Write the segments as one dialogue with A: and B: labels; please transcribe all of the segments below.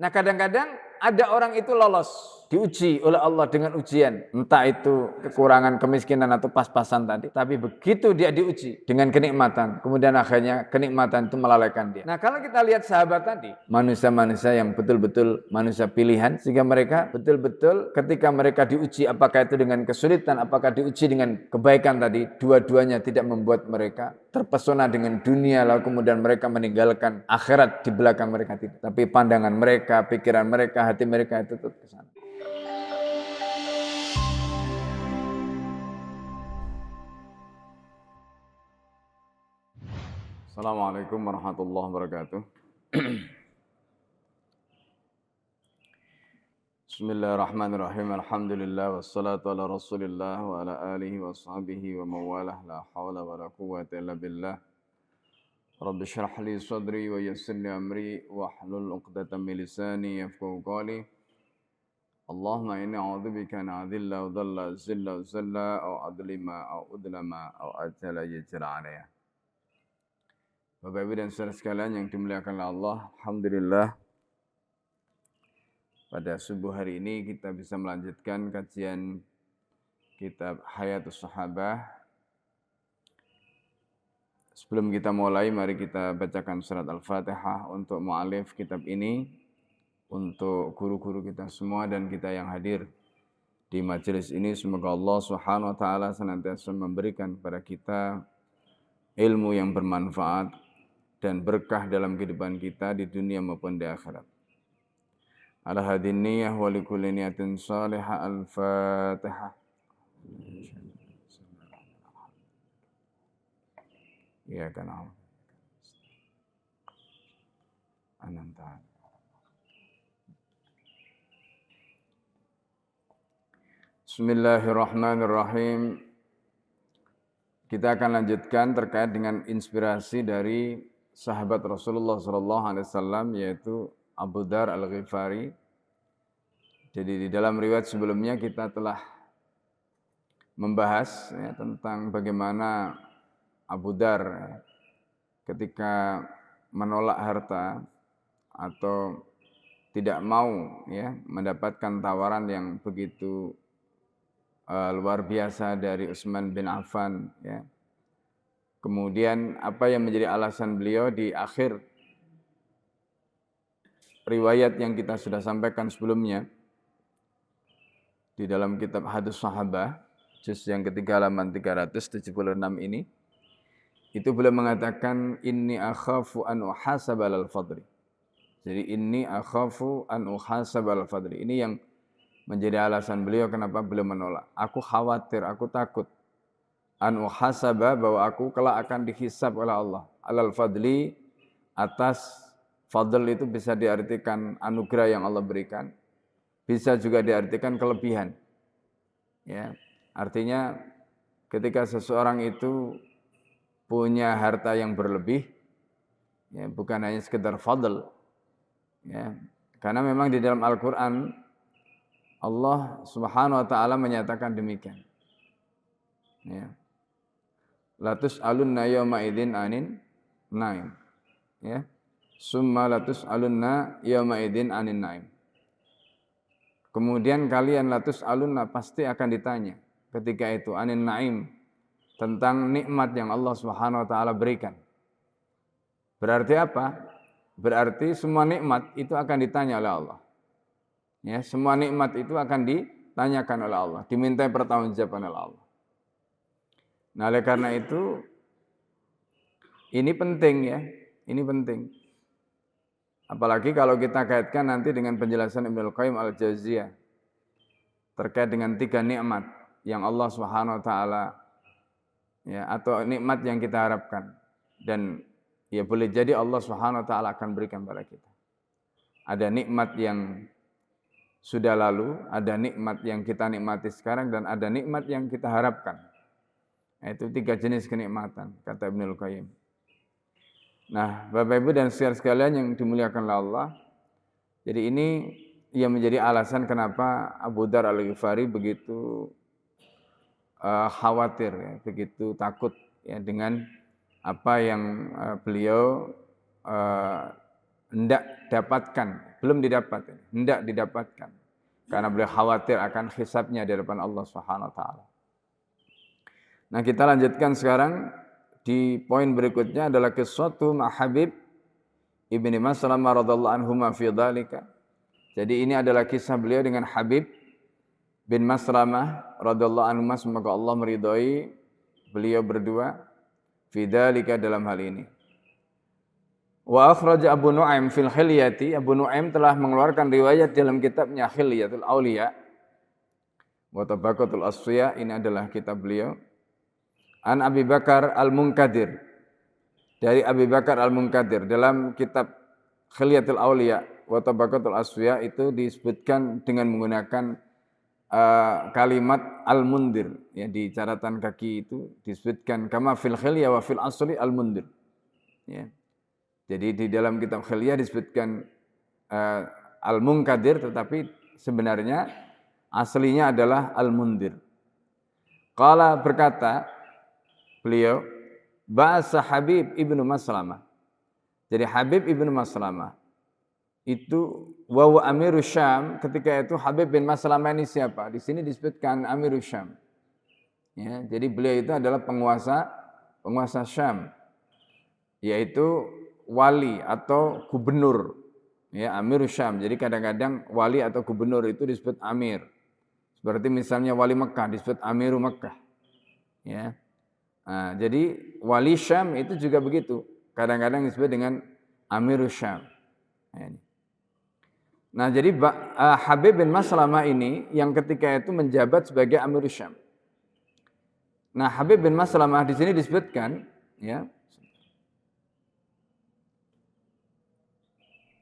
A: Nah kadang-kadang ada orang itu lolos, diuji oleh Allah dengan ujian. Entah itu kekurangan kemiskinan atau pas-pasan tadi. Tapi begitu dia diuji dengan kenikmatan, kemudian akhirnya kenikmatan itu melalaikan dia. Nah kalau kita lihat sahabat tadi, manusia-manusia yang betul-betul manusia pilihan, sehingga mereka betul-betul ketika mereka diuji, apakah itu dengan kesulitan, apakah diuji dengan kebaikan tadi, dua-duanya tidak membuat mereka terpesona dengan dunia, lalu kemudian mereka meninggalkan akhirat di belakang mereka tidak. Tapi pandangan mereka, pikiran mereka, hati mereka itu tetap ke sana. Assalamualaikum warahmatullahi wabarakatuh. Bismillahirrahmanirrahim. Alhamdulillah wassalatu ala Rasulillah wa ala alihi wa sahbihi wa mawalah la haula wa la quwwata illa billah. Rabbi shrah li sadri wa yassir li amri wa hlul 'uqdatam min lisani yafqahu qawli. Allahumma inni a'udzubika an a'dilla wa dhalla zilla wa zalla aw adlima aw udlama aw ajala yajra 'alayya. Bapak Ibu dan saudara sekalian yang dimuliakan oleh Allah, alhamdulillah pada subuh hari ini kita bisa melanjutkan kajian kitab Hayatus Sahabah. Sebelum kita mulai, mari kita bacakan surat Al-Fatihah untuk mu'alif kitab ini, untuk guru-guru kita semua dan kita yang hadir di majelis ini. Semoga Allah Subhanahu wa taala senantiasa memberikan kepada kita ilmu yang bermanfaat dan berkah dalam kehidupan kita di dunia maupun di akhirat. Ala hadin niyah wa likulli niyatin salihah. Al-Fatihah. Ya kan. Ananta. Bismillahirrahmanirrahim. Kita akan lanjutkan terkait dengan inspirasi dari sahabat Rasulullah SAW, yaitu Abu Dar Al-Ghifari. Jadi di dalam riwayat sebelumnya kita telah membahas tentang bagaimana Abu Dar ketika menolak harta atau tidak mau mendapatkan tawaran yang begitu luar biasa dari Utsman bin Affan. Kemudian apa yang menjadi alasan beliau di akhir riwayat yang kita sudah sampaikan sebelumnya di dalam kitab Hadis Sahabah, juz yang ketiga halaman 376 ini, itu beliau mengatakan inni akhafu an uhasaba al fadri. Jadi inni akhafu an uhasaba al fadri. Ini yang menjadi alasan beliau kenapa beliau menolak. Aku khawatir, aku takut an uhasaba, bahwa aku kelak akan dihisab oleh Allah alal fadli, atas fadl itu bisa diartikan anugerah yang Allah berikan, bisa juga diartikan kelebihan. Artinya ketika seseorang itu punya harta yang berlebih, bukan hanya sekedar fadl, karena memang di dalam Al-Quran Allah Subhanahu wa taala menyatakan demikian. La tus'alunna yawma idzin anin naim. Summa la tus'alunna yawma idzin anin naim. Kemudian kalian la tus'alunna, pasti akan ditanya ketika itu anin naim, tentang nikmat yang Allah Subhanahu wa taala berikan. Berarti apa? Berarti semua nikmat itu akan ditanya oleh Allah. Semua nikmat itu akan ditanyakan oleh Allah, dimintai pertanggungjawaban oleh Allah. Nah, oleh karena itu ini penting ini penting. Apalagi kalau kita kaitkan nanti dengan penjelasan Ibnu Qayyim Al-Jauziyah terkait dengan 3 nikmat yang Allah Subhanahu wa taala atau nikmat yang kita harapkan, dan boleh jadi Allah Subhanahu wa taala akan berikan pada kita. Ada nikmat yang sudah lalu, ada nikmat yang kita nikmati sekarang, dan ada nikmat yang kita harapkan. Itu 3 jenis kenikmatan, kata Ibnu Qayyim. Nah, Bapak Ibu dan saudara sekalian yang dimuliakan oleh Allah, jadi ini yang menjadi alasan kenapa Abu Dar Al-Ghifari begitu khawatir, begitu takut dengan apa yang beliau belum didapat, hendak didapatkan. Karena beliau khawatir akan hisabnya di hadapan Allah Subhanahu wa taala. Nah, kita lanjutkan sekarang di poin berikutnya adalah qissatu ma Habib ibni Maslamah radhiyallahu anhu fi dzalika. Jadi ini adalah kisah beliau dengan Habib bin Maslamah radhiyallahu anhu, semoga Allah meridhai beliau berdua fi dzalika, dalam hal ini. Wa akhraja Abu Nu'aim fil Hilyati, Abu Nu'aim telah mengeluarkan riwayat dalam kitabnya Hilyatul Auliya wa Tabaqatul Asfiya, ini adalah kitab beliau. An Abi Bakar Al-Munkadir, dari Abi Bakar Al-Munkadir dalam kitab Hilyatul Auliya wa Tabaqatul Asfiya itu disebutkan dengan menggunakan kalimat Al-Mundir, ya, di catatan kaki itu disebutkan kama fil Hilya wa fil Asli Al-Mundir, ya. Jadi di dalam kitab Hilyah disebutkan Al-Munkadir, tetapi sebenarnya aslinya adalah Al-Mundir. Qala, berkata beliau, ba'asa Habib ibnu Maslamah. Jadi Habib ibnu Maslamah itu wa Amirus Syam, ketika itu Habib bin Maslamah ini siapa? Di sini disebutkan Amirus Syam. Ya, jadi beliau itu adalah penguasa Syam, yaitu wali atau gubernur, ya, Amirus Syam. Jadi kadang-kadang wali atau gubernur itu disebut amir. Seperti misalnya wali Mekah disebut Amiru Mekah, ya. Nah, jadi wali Syam itu juga begitu, kadang-kadang disebut dengan Amirus Syam. Nah, jadi Habib bin Maslamah ini yang ketika itu menjabat sebagai Amirus Syam. Nah, Habib bin Maslamah di sini disebutkan, ya.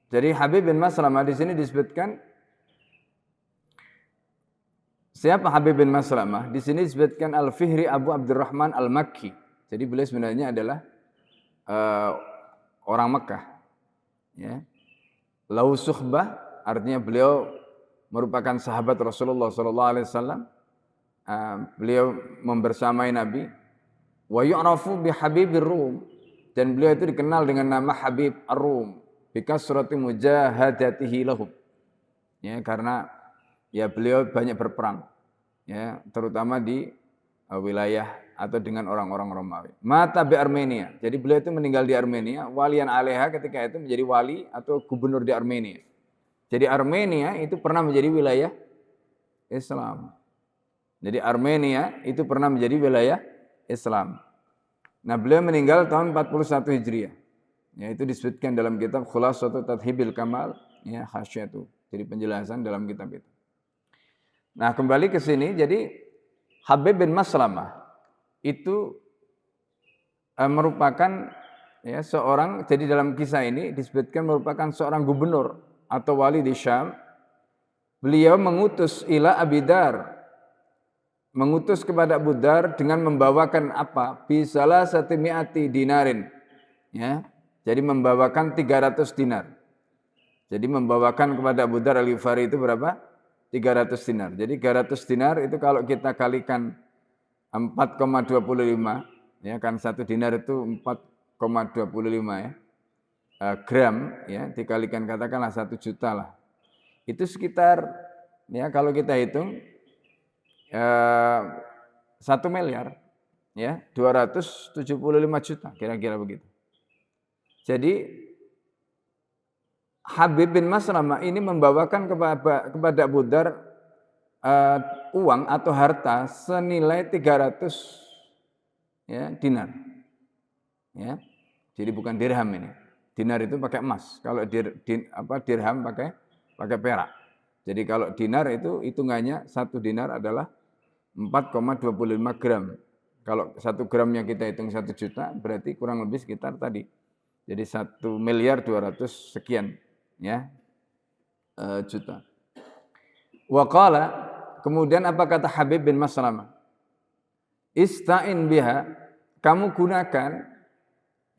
A: Jadi Habib bin Maslamah di sini disebutkan, siapa Habib bin Maslamah? Di sini disebutkan Al-Fihri Abu Abdurrahman Al-Makki. Jadi beliau sebenarnya adalah orang Mekah, ya. Lahu suhbah, artinya beliau merupakan sahabat Rasulullah SAW. Beliau membersamai Nabi. Wa yu'rafu bi Habibir Rum, dan beliau itu dikenal dengan nama Habib Ar-Rum. Bikasrati mujahadatihi lahum, ya, karena ya beliau banyak berperang, ya, terutama di wilayah atau dengan orang-orang Romawi. Mata bi Armenia, jadi beliau itu meninggal di Armenia, walian alaiha, ketika itu menjadi wali atau gubernur di Armenia. Jadi Armenia itu pernah menjadi wilayah Islam. Jadi Armenia itu pernah menjadi wilayah Islam. Nah, beliau meninggal tahun 41 Hijriah. Ya, itu disebutkan dalam kitab Khulasatu Tadhibil Kamal, ya, Hasyiatu. Jadi penjelasan dalam kitab itu. Nah, kembali ke sini, jadi Habib bin Maslamah itu merupakan, ya, seorang, jadi dalam kisah ini disebutkan merupakan seorang gubernur atau wali di Syam. Beliau mengutus ila Abidar, mengutus kepada Abu Dar dengan membawakan apa? Bisalah satimiati dinarin, ya. Jadi membawakan 300 dinar. Jadi membawakan kepada Abu Dar Al-Ghifari itu berapa? 300 dinar. Jadi 300 dinar itu kalau kita kalikan 4,25, ya kan, 1 dinar itu 4,25, ya, gram, ya, dikalikan katakanlah 1 juta lah. Itu sekitar, ya, kalau kita hitung 1 miliar, ya, 275 juta, kira-kira begitu. Jadi Habib bin Maslamah ini membawakan kepada Abu Dar uang atau harta senilai 300, ya, dinar. Ya. Jadi bukan dirham ini. Dinar itu pakai emas. Kalau dirham pakai perak. Jadi kalau dinar itu hitungannya 1 dinar adalah 4,25 gram. Kalau 1 gramnya kita hitung 1 juta, berarti kurang lebih sekitar tadi. Jadi 1 miliar 200 sekian, ya, juta. Wa qala, kemudian apa kata Habib bin Maslamah? Ista'in biha, kamu gunakan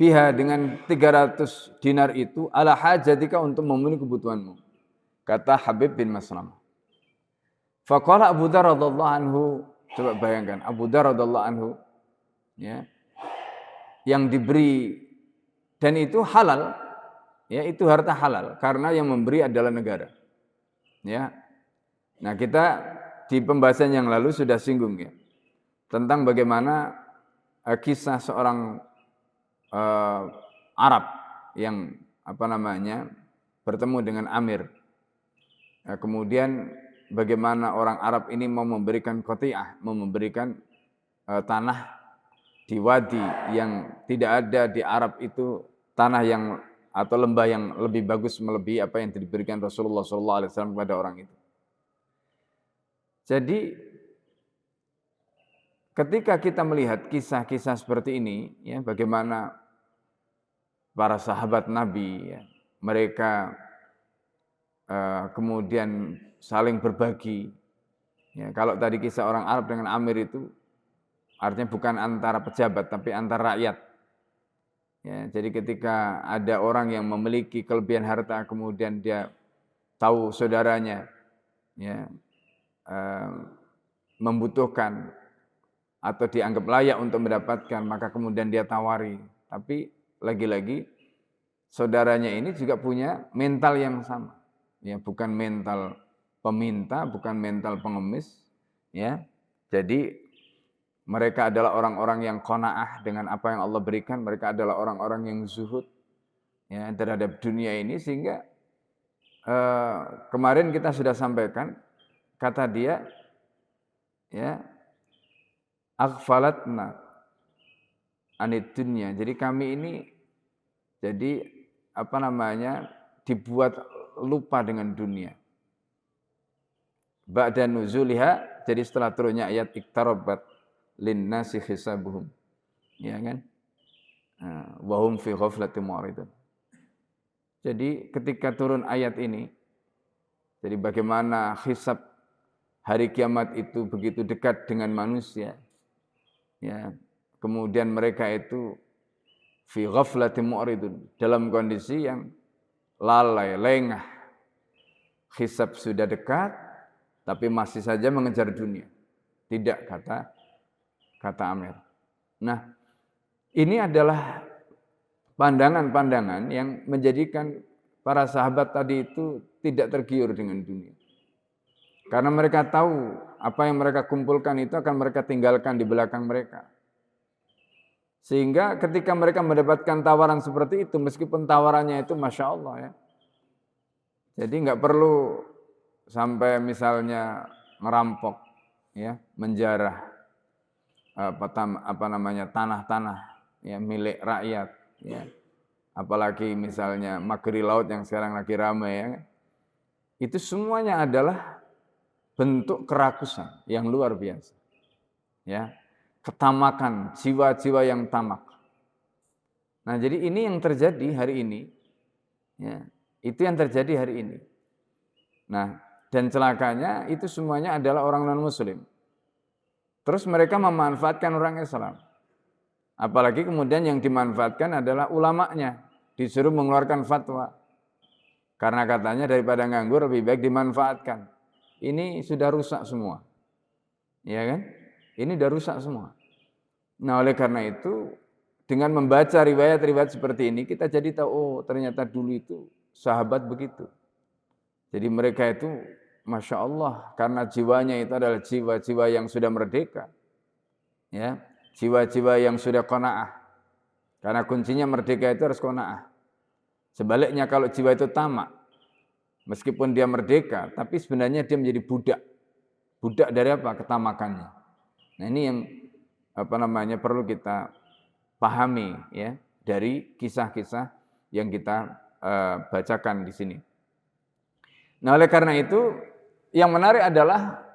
A: biha dengan 300 dinar itu ala hajatika, untuk memenuhi kebutuhanmu. Kata Habib bin Maslamah. Faqala Abu Dar radhiyallahu anhu, coba bayangkan Abu Dar radhiyallahu anhu, ya, yang diberi, dan itu halal, ya itu harta halal karena yang memberi adalah negara. Ya. Nah, kita di pembahasan yang lalu sudah singgung ya tentang bagaimana kisah seorang Arab yang bertemu dengan Amir. Kemudian bagaimana orang Arab ini mau memberikan qati'ah, mau memberikan tanah di wadi yang tidak ada di Arab itu, tanah yang atau lembah yang lebih bagus melebihi apa yang diberikan Rasulullah SAW kepada orang itu. Jadi ketika kita melihat kisah-kisah seperti ini, ya, bagaimana para sahabat Nabi, ya, mereka kemudian saling berbagi. Ya, kalau tadi kisah orang Arab dengan Amir itu artinya bukan antara pejabat tapi antara rakyat. Ya, jadi ketika ada orang yang memiliki kelebihan harta kemudian dia tahu saudaranya ya, membutuhkan atau dianggap layak untuk mendapatkan, maka kemudian dia tawari. Tapi lagi-lagi saudaranya ini juga punya mental yang sama. Ya, bukan mental peminta, bukan mental pengemis, ya. Jadi mereka adalah orang-orang yang qanaah dengan apa yang Allah berikan, mereka adalah orang-orang yang zuhud ya terhadap dunia ini, sehingga kemarin kita sudah sampaikan kata dia ya aghfalatna anid dunya. Jadi kami ini jadi dibuat lupa dengan dunia. Ba'da nuzuliha, jadi setelah turunnya ayat iktarabat linnasi hisabuhum. Ya kan? Wa hum fi ghaflatin mu'ridun. Jadi ketika turun ayat ini, jadi bagaimana hisab hari kiamat itu begitu dekat dengan manusia. Ya. Kemudian mereka itu fi ghaflatin mu'ridun, dalam kondisi yang lalai, lengah. Hisab sudah dekat, tapi masih saja mengejar dunia. Tidak, kata Amir. Nah, ini adalah pandangan-pandangan yang menjadikan para sahabat tadi itu tidak tergiur dengan dunia. Karena mereka tahu apa yang mereka kumpulkan itu akan mereka tinggalkan di belakang mereka. Sehingga ketika mereka mendapatkan tawaran seperti itu, meskipun tawarannya itu Masya Allah ya. Jadi nggak perlu sampai misalnya ngerampok, ya, menjarah tanah-tanah ya milik rakyat, ya. Apalagi misalnya magri laut yang sekarang lagi ramai ya. Itu semuanya adalah bentuk kerakusan yang luar biasa. Ya. Ketamakan, jiwa-jiwa yang tamak. Nah, jadi ini yang terjadi hari ini. Ya, itu yang terjadi hari ini. Nah, dan celakanya itu semuanya adalah orang non-muslim. Terus mereka memanfaatkan orang Islam. Apalagi kemudian yang dimanfaatkan adalah ulamanya. Disuruh mengeluarkan fatwa. Karena katanya daripada nganggur lebih baik dimanfaatkan. Ini sudah rusak semua. Ya kan? Ini sudah rusak semua. Nah, oleh karena itu dengan membaca riwayat-riwayat seperti ini kita jadi tahu, oh ternyata dulu itu sahabat begitu. Jadi mereka itu Masya Allah, karena jiwanya itu adalah jiwa-jiwa yang sudah merdeka. Ya, jiwa-jiwa yang sudah qanaah. Karena kuncinya merdeka itu harus qanaah. Sebaliknya kalau jiwa itu tamak, meskipun dia merdeka, tapi sebenarnya dia menjadi budak. Budak dari apa? Ketamakannya. Nah, ini yang perlu kita pahami ya dari kisah-kisah yang kita bacakan di sini. Nah, oleh karena itu yang menarik adalah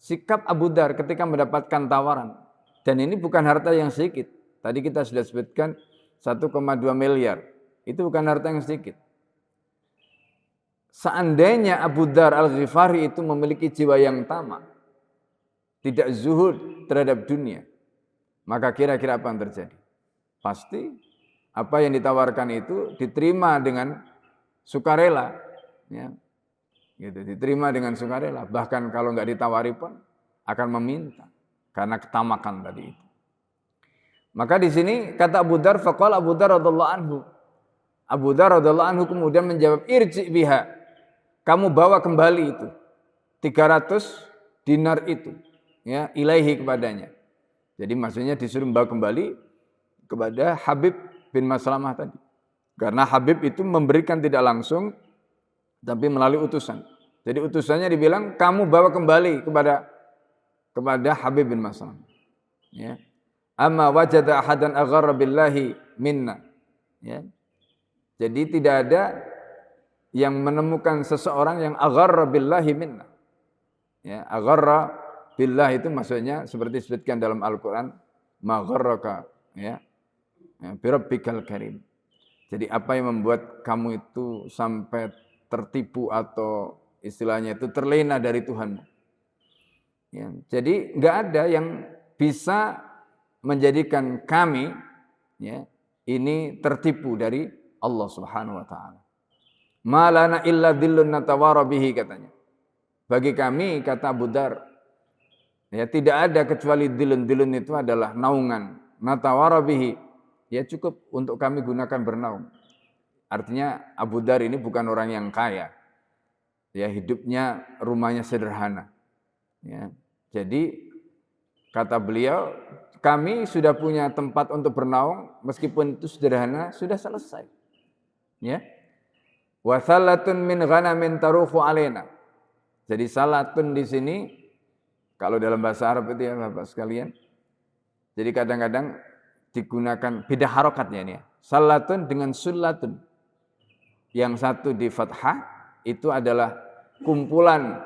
A: sikap Abu Dzar ketika mendapatkan tawaran. Dan ini bukan harta yang sedikit. Tadi kita sudah sebutkan 1,2 miliar. Itu bukan harta yang sedikit. Seandainya Abu Dzar Al-Ghifari itu memiliki jiwa yang tamak, tidak zuhud terhadap dunia, maka kira-kira apa yang terjadi? Pasti apa yang ditawarkan itu diterima dengan sukarela. Ya. Gitu, diterima dengan sukarela. Bahkan kalau nggak ditawari pun akan meminta karena ketamakan tadi itu. Maka di sini kata Abu Dzar, faqala Abu Dzar radhiyallahu anhu, Abu Dzar radhiyallahu anhu kemudian menjawab, irji biha, kamu bawa kembali itu 300 dinar itu, ya, ilaihi kepadanya. Jadi maksudnya disuruh bawa kembali kepada Habib bin Maslamah tadi. Karena Habib itu memberikan tidak langsung, tapi melalui utusan. Jadi utusannya dibilang, kamu bawa kembali kepada Habib bin Maslamah. Ya. Amma wajada ahadan agharra billahi minna. Ya. Jadi tidak ada yang menemukan seseorang yang agharra billahi minna. Ya, agharra billah itu maksudnya seperti disebutkan dalam Al-Qur'an, ma gharraka, ya, birabbikal karim. Jadi apa yang membuat kamu itu sampai tertipu atau istilahnya itu terlena dari Tuhanmu. Ya, jadi enggak ada yang bisa menjadikan kami, ya, ini tertipu dari Allah Subhanahu wa taala. Ma lana illa dhillun natawara bihi, katanya. Bagi kami, kata Abu Dzar, ya, tidak ada kecuali dhillun itu adalah naungan. Natawara bihi, ya, cukup untuk kami gunakan bernaung. Artinya Abu Dzar ini bukan orang yang kaya. Ya, hidupnya, rumahnya sederhana. Ya, jadi kata beliau, kami sudah punya tempat untuk bernaung, meskipun itu sederhana, sudah selesai. Ya. Wa salatun min ghanamin taruhu alaina. Jadi salatun di sini, kalau dalam bahasa Arab itu ya Bapak sekalian, jadi kadang-kadang digunakan beda harokatnya ini ya. Salatun dengan sulatun. Yang satu di fathah, itu adalah kumpulan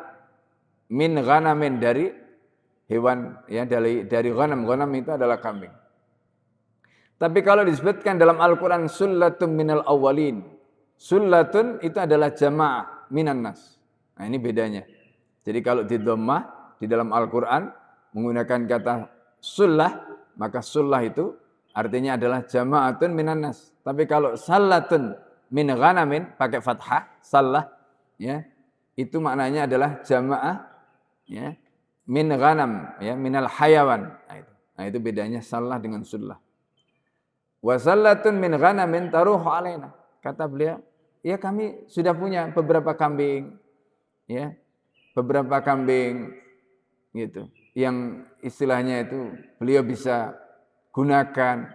A: min ghanamin dari hewan, ya, dari ghanam. Ghanam itu adalah kambing. Tapi kalau disebutkan dalam Al-Quran sullatun minal awwalin, sullatun itu adalah jamaah minan nas. Nah, ini bedanya. Jadi kalau di dhammah di dalam Al-Quran menggunakan kata sullah, maka sullah itu artinya adalah jama'atun minan nas. Tapi kalau sallatun min ghanamin pakai fathah, sallah, ya, itu maknanya adalah jamaah, ya, min ghanam, ya, minal hayawan. Nah, itu bedanya sallah dengan sullah. Wa sallatun min ghanamin taruhu alaina. Kata beliau, ya, kami sudah punya beberapa kambing, ya, beberapa kambing gitu, yang istilahnya itu beliau bisa gunakan,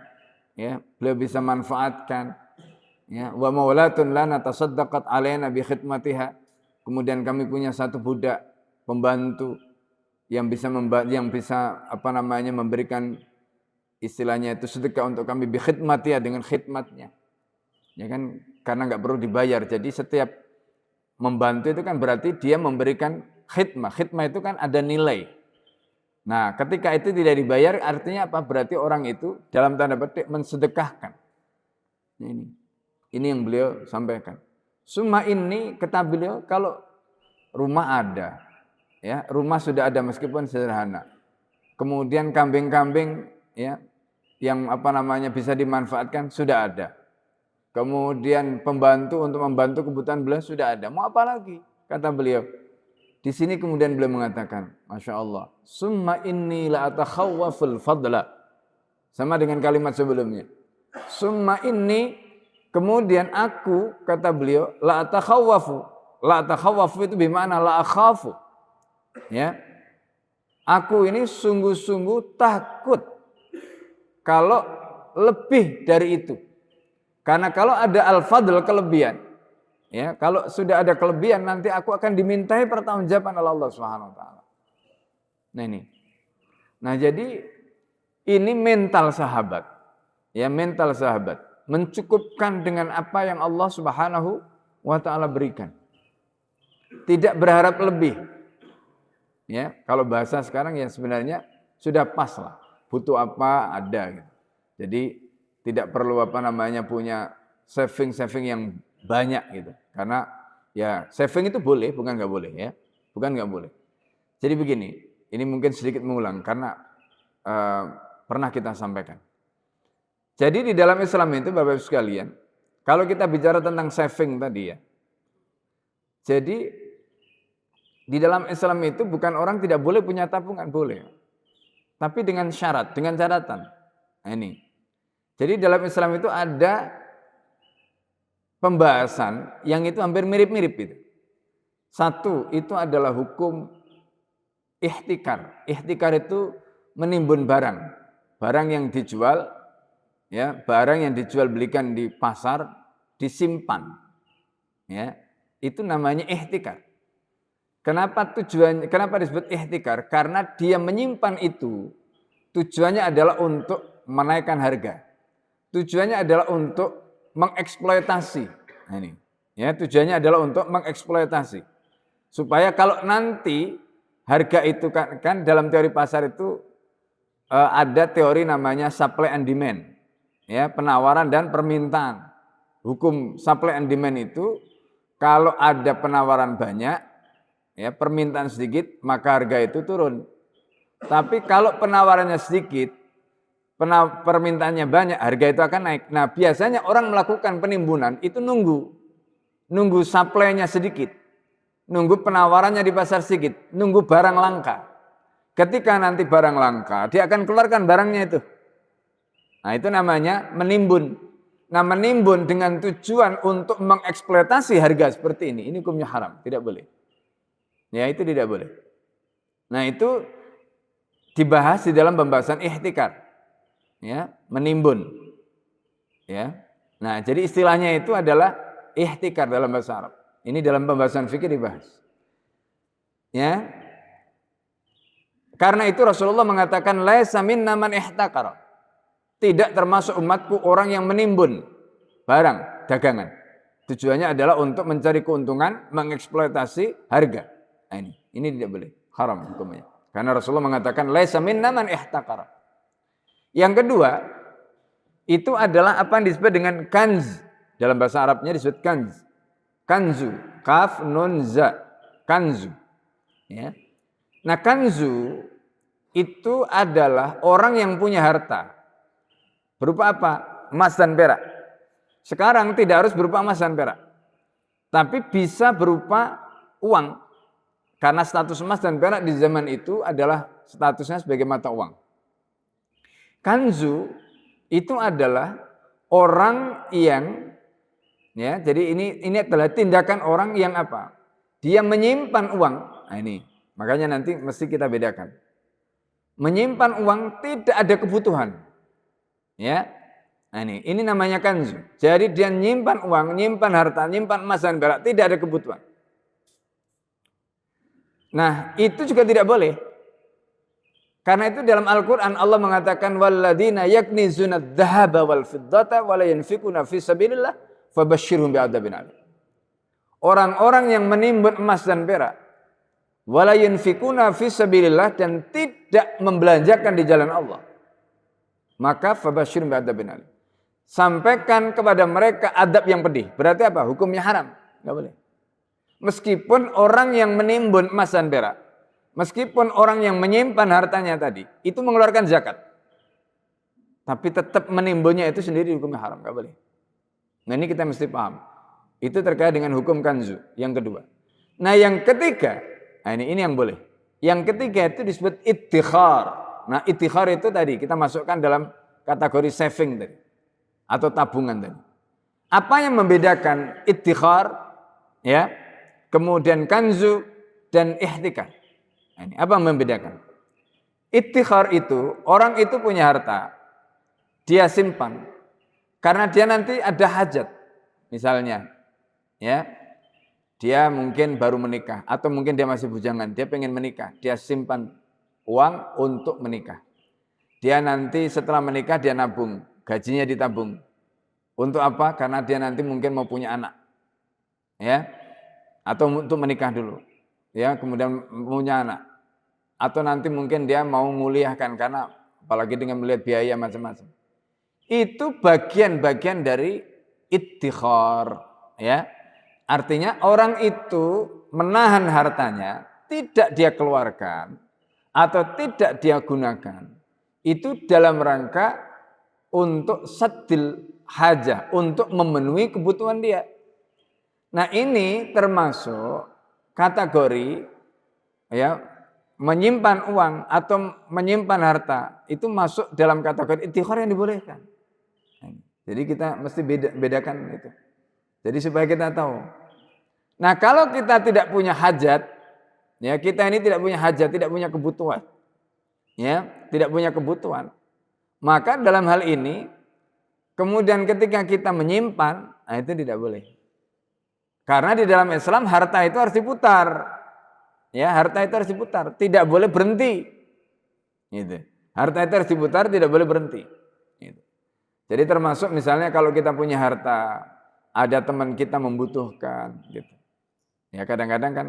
A: ya, beliau bisa manfaatkan, ya. Wa maulatun lana tasaddaqat alaina bi khidmatiha. Kemudian kami punya satu budak pembantu yang bisa memberikan istilahnya itu sedekah untuk kami bi khidmatiha, dengan khidmatnya. Ya kan, karena enggak perlu dibayar. Jadi setiap membantu itu kan berarti dia memberikan khidmah. Khidmah itu kan ada nilai. Nah, ketika itu tidak dibayar, artinya apa? Berarti orang itu dalam tanda petik mensedekahkan. Ini yang beliau sampaikan. Summa ini, kata beliau, kalau rumah ada, ya, rumah sudah ada meskipun sederhana. Kemudian kambing-kambing, ya, yang bisa dimanfaatkan sudah ada. Kemudian pembantu untuk membantu kebutuhan beliau sudah ada. Mau apa lagi? Kata beliau. Di sini kemudian beliau mengatakan, Masya Allah, summa inni la atakhawwaful fadla. Sama dengan kalimat sebelumnya. Summa inni, kemudian aku, kata beliau, la atakhawwafu. La atakhawwafu itu bermakna la akhafu. Ya. Aku ini sungguh-sungguh takut kalau lebih dari itu. Karena kalau ada al-fadl, kelebihan, ya, kalau sudah ada kelebihan nanti aku akan dimintai pertanggungjawaban oleh Allah Subhanahu wa taala. Nah, ini. Nah, jadi ini mental sahabat. Ya, mental sahabat mencukupkan dengan apa yang Allah Subhanahu wa taala berikan. Tidak berharap lebih. Ya, kalau bahasa sekarang ya sebenarnya sudah pas lah. Butuh apa ada gitu. Jadi tidak perlu punya saving yang banyak gitu. Karena ya saving itu boleh, bukan nggak boleh ya. Bukan nggak boleh. Jadi begini, ini mungkin sedikit mengulang karena pernah kita sampaikan. Jadi di dalam Islam itu Bapak-Ibu sekalian, kalau kita bicara tentang saving tadi ya. Jadi di dalam Islam itu bukan orang tidak boleh punya tabungan, boleh. Tapi dengan syarat, dengan catatan. Nah, ini. Jadi dalam Islam itu ada pembahasan yang itu hampir mirip-mirip itu. Satu, itu adalah hukum ihtikar. Ihtikar itu menimbun barang. Barang yang dijual, ya, barang yang dijual belikan di pasar disimpan. Ya, itu namanya ihtikar. Kenapa disebut ihtikar? Karena dia menyimpan itu tujuannya adalah untuk menaikkan harga. Tujuannya adalah untuk mengeksploitasi. Nah ini, ya, tujuannya adalah untuk mengeksploitasi. Supaya kalau nanti harga itu kan dalam teori pasar itu ada teori namanya supply and demand. Ya, penawaran dan permintaan. Hukum supply and demand itu kalau ada penawaran banyak, ya, permintaan sedikit, maka harga itu turun. Tapi kalau penawarannya sedikit, permintaannya banyak, harga itu akan naik. Nah, biasanya orang melakukan penimbunan itu nunggu supply-nya sedikit, nunggu penawarannya di pasar sedikit, nunggu barang langka. Ketika nanti barang langka, dia akan keluarkan barangnya itu. Nah, itu namanya menimbun. Nah, menimbun dengan tujuan untuk mengeksploitasi harga seperti ini hukumnya haram, tidak boleh. Ya, itu tidak boleh. Nah, itu dibahas di dalam pembahasan ihtikar. Ya, menimbun. Ya. Nah, jadi istilahnya itu adalah ihtikar dalam bahasa Arab. Ini dalam pembahasan fikih dibahas. Ya. Karena itu Rasulullah mengatakan laisa minna man ihtakara. Tidak termasuk umatku orang yang menimbun barang dagangan. Tujuannya adalah untuk mencari keuntungan, mengeksploitasi harga. Nah, ini tidak boleh, haram hukumnya. Karena Rasulullah mengatakan laisa minna man ihtakara. Yang kedua, itu adalah apa yang disebut dengan kanz. Dalam bahasa Arabnya disebut kanz. Kanzu, kaf nun za, kanzu. Ya. Nah, kanzu itu adalah orang yang punya harta. Berupa apa? Emas dan perak. Sekarang tidak harus berupa emas dan perak. Tapi bisa berupa uang. Karena status emas dan perak di zaman itu adalah statusnya sebagai mata uang. Kanzu itu adalah orang yang, ya, jadi ini adalah tindakan orang yang apa? Dia menyimpan uang. Nah, ini makanya nanti mesti kita bedakan. Menyimpan uang tidak ada kebutuhan. Ya. Nah, ini namanya kanzu. Jadi dia nyimpan uang, nyimpan harta, nyimpan emas dan perak, tidak ada kebutuhan. Nah, itu juga tidak boleh. Karena itu dalam Al-Qur'an Allah mengatakan walladzina yaknizuna adh-dhahaba wal fiddata wa la yunfikuna fi sabilillah fabashshirhum bi'adzabin alim. Orang-orang yang menimbun emas dan perak wa la yunfikuna fi sabilillah dan tidak membelanjakan di jalan Allah, maka fabashshirhum bi'adzabin alim. Sampaikan kepada mereka adab yang pedih. Berarti apa? Hukumnya haram. Enggak boleh. Meskipun orang yang menimbun emas dan perak, meskipun orang yang menyimpan hartanya tadi itu mengeluarkan zakat, tapi tetap menimbunnya itu sendiri hukumnya haram, enggak boleh. Nah, ini kita mesti paham. Itu terkait dengan hukum kanzu yang kedua. Nah, yang ketiga, nah ini yang boleh. Yang ketiga itu disebut iddikhar. Nah, iddikhar itu tadi kita masukkan dalam kategori saving tadi atau tabungan tadi. Apa yang membedakan iddikhar, ya, kemudian kanzu dan ihtikar? Nah, ini apa yang membedakan? Iddikhar itu orang itu punya harta, dia simpan karena dia nanti ada hajat. Misalnya, ya, dia mungkin baru menikah atau mungkin dia masih bujangan, dia pengen menikah, dia simpan uang untuk menikah. Dia nanti setelah menikah dia nabung, gajinya ditabung. Untuk apa? Karena dia nanti mungkin mau punya anak. Ya. Atau untuk menikah dulu. Ya, kemudian punya anak. Atau nanti mungkin dia mau nguliahkan karena apalagi dengan melihat biaya macam-macam. Itu bagian-bagian dari iddikhar, ya. Artinya orang itu menahan hartanya, tidak dia keluarkan atau tidak dia gunakan. Itu dalam rangka untuk saddil hajah, untuk memenuhi kebutuhan dia. Nah, ini termasuk kategori, ya, menyimpan uang atau menyimpan harta itu masuk dalam kategori iddikhar yang dibolehkan. Jadi kita mesti bedakan itu. Jadi supaya kita tahu. Nah, kalau kita tidak punya hajat, ya kita ini tidak punya hajat, tidak punya kebutuhan. Ya, tidak punya kebutuhan. Maka dalam hal ini kemudian ketika kita menyimpan, nah itu tidak boleh. Karena di dalam Islam harta itu harus diputar. Ya, harta itu harus diputar, tidak boleh berhenti. Gitu. Harta itu harus diputar, tidak boleh berhenti. Gitu. Jadi termasuk misalnya kalau kita punya harta, ada teman kita membutuhkan, gitu. Ya kadang-kadang kan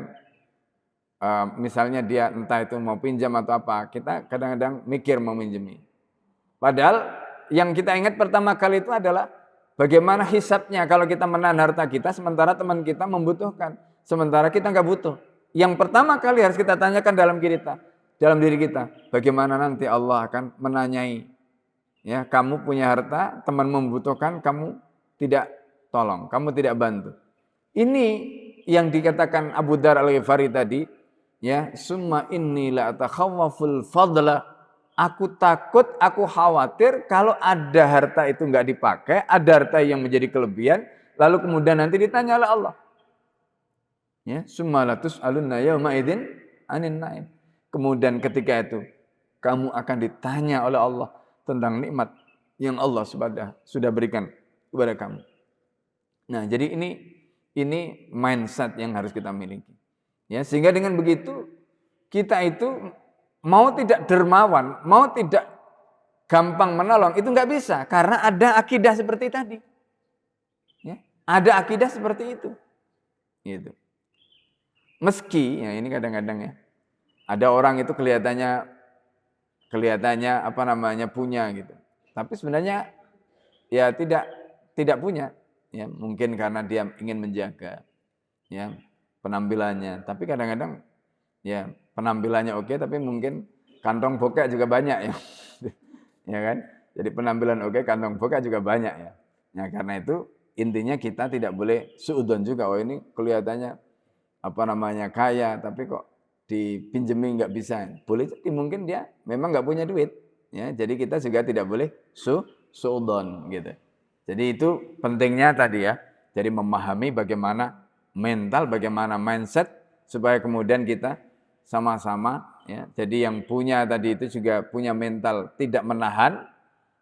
A: misalnya dia entah itu mau pinjam atau apa, kita kadang-kadang mikir mau minjemi. Padahal yang kita ingat pertama kali itu adalah bagaimana hisabnya kalau kita menahan harta kita sementara teman kita membutuhkan, sementara kita nggak butuh. Yang pertama kali harus kita tanyakan dalam diri kita, bagaimana nanti Allah akan menanyai, ya kamu punya harta, teman membutuhkan, kamu tidak tolong, kamu tidak bantu. Ini yang dikatakan Abu Dzar Al-Ghifari tadi, ya summa inni la atakhawwaful fadla. Aku takut, aku khawatir kalau ada harta itu nggak dipakai, ada harta yang menjadi kelebihan, lalu kemudian nanti ditanya oleh Allah. Ya, summa la tus'alunna yauma idzin 'anin na'im. Kemudian ketika itu kamu akan ditanya oleh Allah tentang nikmat yang Allah sudah berikan kepada kamu. Nah, jadi ini mindset yang harus kita miliki. Ya, sehingga dengan begitu kita itu mau tidak dermawan, mau tidak gampang menolong, itu nggak bisa karena ada akidah seperti tadi. Ya, ada akidah seperti itu. Gitu. Meski ya ini kadang-kadang ya ada orang itu kelihatannya punya gitu. Tapi sebenarnya ya tidak punya. Ya, mungkin karena dia ingin menjaga ya penampilannya. Tapi kadang-kadang ya penampilannya oke, tapi mungkin kantong bokek juga banyak ya. Ya kan? Jadi penampilan oke, kantong bokek juga banyak ya. Nah, karena itu intinya kita tidak boleh suudzon juga. Oh ini kelihatannya kaya, tapi kok dipinjemi nggak bisa. Boleh jadi mungkin dia memang nggak punya duit. Ya, jadi kita juga tidak boleh suudzon gitu. Jadi itu pentingnya tadi ya. Jadi memahami bagaimana mental, bagaimana mindset supaya kemudian kita sama-sama ya. Jadi yang punya tadi itu juga punya mental tidak menahan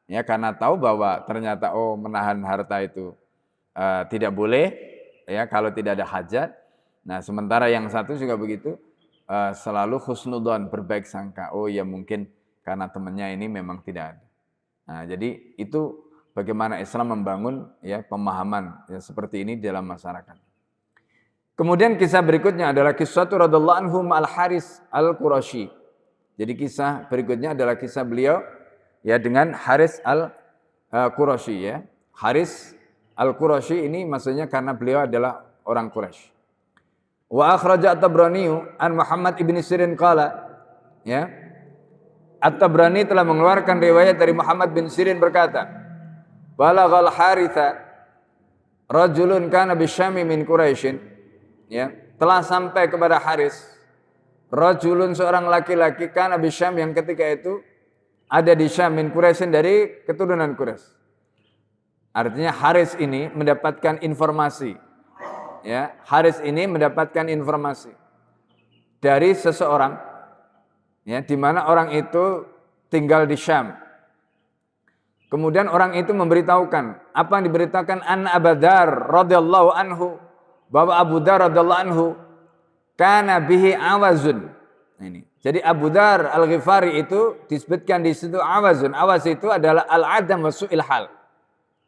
A: ya karena tahu bahwa ternyata menahan harta itu tidak boleh ya kalau tidak ada hajat. Nah, sementara yang satu juga begitu selalu husnudzon, berbaik sangka. Oh ya mungkin karena temannya ini memang tidak ada. Nah, jadi itu bagaimana Islam membangun ya pemahaman ya seperti ini dalam masyarakat. Kemudian kisah berikutnya adalah kisah radhiyallahu anhu Al-Haris Al-Qurashi. Jadi kisah berikutnya adalah kisah beliau ya dengan Haris Al-Qurashi ya. Haris Al-Qurashi ini maksudnya karena beliau adalah orang Quraisy. Wa akhraja At-Tabrani an Muhammad ibn Sirin qala ya. At-Tabrani telah mengeluarkan riwayat dari Muhammad bin Sirin berkata, Balaghal Haritha rajulun kana bisyami min Quraisyin ya, telah sampai kepada Haris rajulun seorang laki-laki kana bisyam yang ketika itu ada di Syam min Quraisyin dari keturunan Quraisy. Artinya Haris ini mendapatkan informasi. Ya, Haris ini mendapatkan informasi dari seseorang ya di mana orang itu tinggal di Syam. Kemudian orang itu memberitahukan apa yang diberitakan an Abu Dzar radhiyallahu anhu bahwa Abu Dzar radhiyallahu anhu kana bihi awazun. Ini. Jadi Abu Dzar Al-Ghifari itu disebutkan di situ awazun. Awaz itu adalah al-adam wa su'il hal.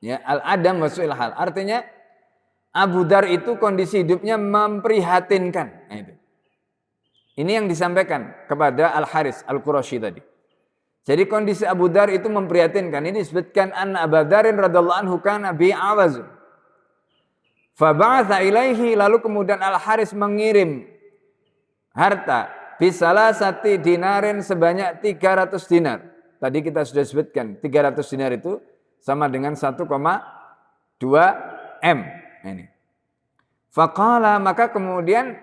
A: Ya, al-adam wa su'il hal. Artinya Abu Dzar itu kondisi hidupnya memprihatinkan. Nah, itu. Ini yang disampaikan kepada Al-Haris Al-Qurashi tadi. Jadi kondisi Abu Dzar itu memprihatinkan. Ini disebutkan an Abu Dzarin radhiyallahu anhu kana bi awaz. Fa ba'atha ilaihi, lalu kemudian Al-Haris mengirim harta bisalasati dinarin sebanyak 300 dinar. Tadi kita sudah sebutkan 300 dinar itu sama dengan 1,2 M. Ini. Faqala maka kemudian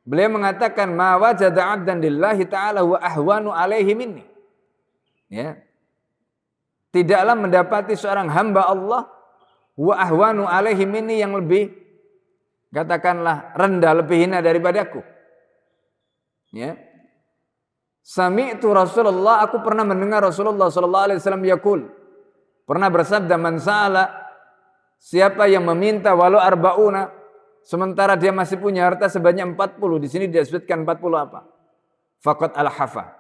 A: beliau mengatakan ma wajada 'abdan lillahi ta'ala wa ahwanu alaihi minni. Ya. Tidaklah mendapati seorang hamba Allah wa ahwanu alaihim, ini yang lebih katakanlah rendah, lebih hina daripadaku. Ya. Sami'tu Rasulullah, aku pernah mendengar Rasulullah sallallahu alaihi wasallam yaqul, pernah bersabda, man sa'ala, siapa yang meminta walau arba'una, sementara dia masih punya harta sebanyak 40, di sini disebutkan 40 apa? Faqad al-hafa.